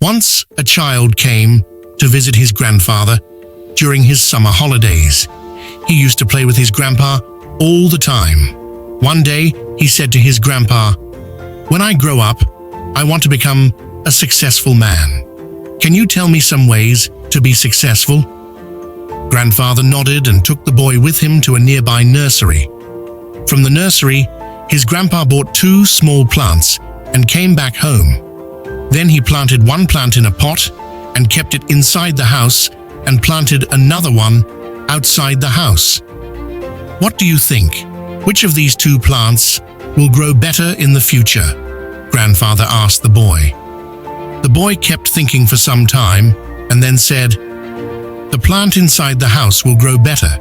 Once a child came to visit his grandfather during his summer holidays. He used to play with his grandpa all the time. One day, he said to his grandpa, "When I grow up, I want to become a successful man. Can you tell me some ways to be successful?" Grandfather nodded and took the boy with him to a nearby nursery. From the nursery, his grandpa bought 2 small plants and came back home. Then he planted one plant in a pot and kept it inside the house and planted another one outside the house. What do you think? Which of these 2 plants will grow better in the future? Grandfather asked the boy. The boy kept thinking for some time and then said, "The plant inside the house will grow better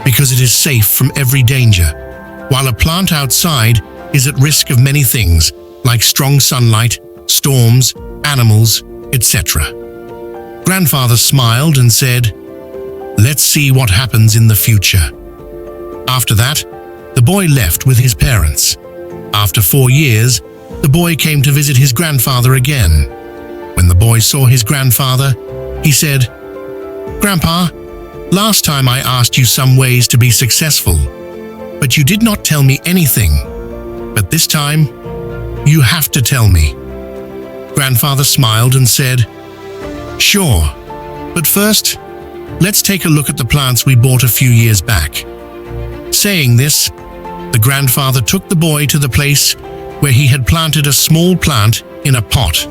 because it is safe from every danger, while a plant outside is at risk of many things like strong sunlight, storms, animals, etc." Grandfather smiled and said, "Let's see what happens in the future." After that, the boy left with his parents. After 4 years, the boy came to visit his grandfather again. When the boy saw his grandfather, he said, "Grandpa, last time I asked you some ways to be successful, but you did not tell me anything. But this time, you have to tell me." Grandfather smiled and said, "Sure, but first, let's take a look at the plants we bought a few years back." Saying this, the grandfather took the boy to the place where he had planted a small plant in a pot.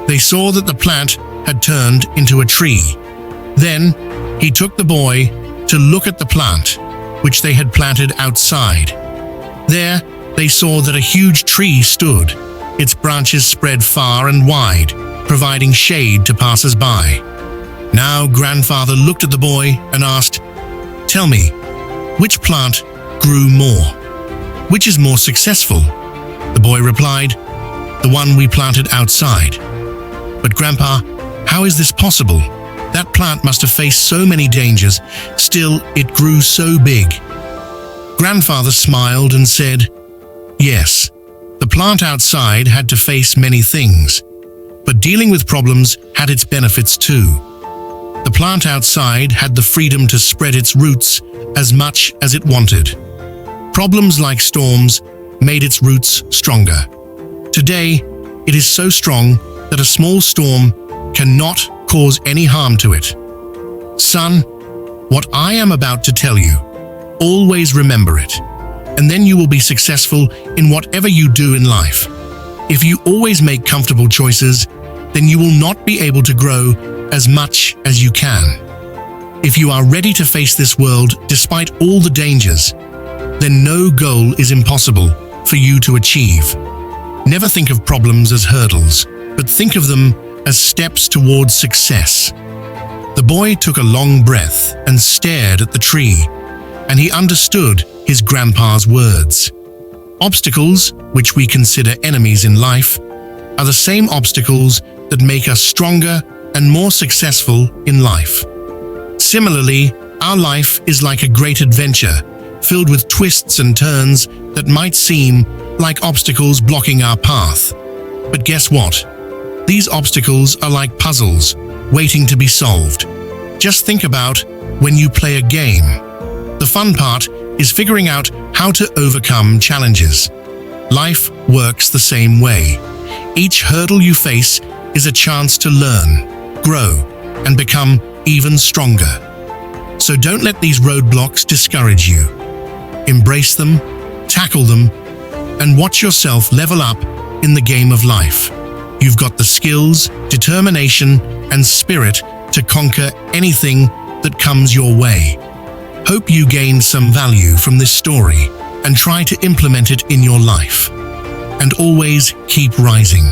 They saw that the plant had turned into a tree. Then, he took the boy to look at the plant, which they had planted outside. There, they saw that a huge tree stood. Its branches spread far and wide, providing shade to passers-by. Now, grandfather looked at the boy and asked, "Tell me, which plant grew more? Which is more successful?" The boy replied, "The one we planted outside." "But Grandpa, how is this possible? That plant must have faced so many dangers, still it grew so big." Grandfather smiled and said, "Yes, the plant outside had to face many things, but dealing with problems had its benefits too. The plant outside had the freedom to spread its roots as much as it wanted. Problems like storms made its roots stronger. Today, it is so strong that a small storm cannot cause any harm to it. Son, what I am about to tell you, always remember it, and then you will be successful in whatever you do in life. If you always make comfortable choices, then you will not be able to grow as much as you can. If you are ready to face this world despite all the dangers, then no goal is impossible for you to achieve. Never think of problems as hurdles, but think of them as steps towards success." The boy took a long breath and stared at the tree, and he understood his grandpa's words. Obstacles, which we consider enemies in life, are the same obstacles that make us stronger and more successful in life. Similarly, our life is like a great adventure, filled with twists and turns that might seem like obstacles blocking our path. But guess what? These obstacles are like puzzles, waiting to be solved. Just think about when you play a game. The fun part is figuring out how to overcome challenges. Life works the same way. Each hurdle you face is a chance to learn, grow, and become even stronger. So don't let these roadblocks discourage you. Embrace them, tackle them, and watch yourself level up in the game of life. You've got the skills, determination, and spirit to conquer anything that comes your way. Hope you gained some value from this story and try to implement it in your life. And always keep rising.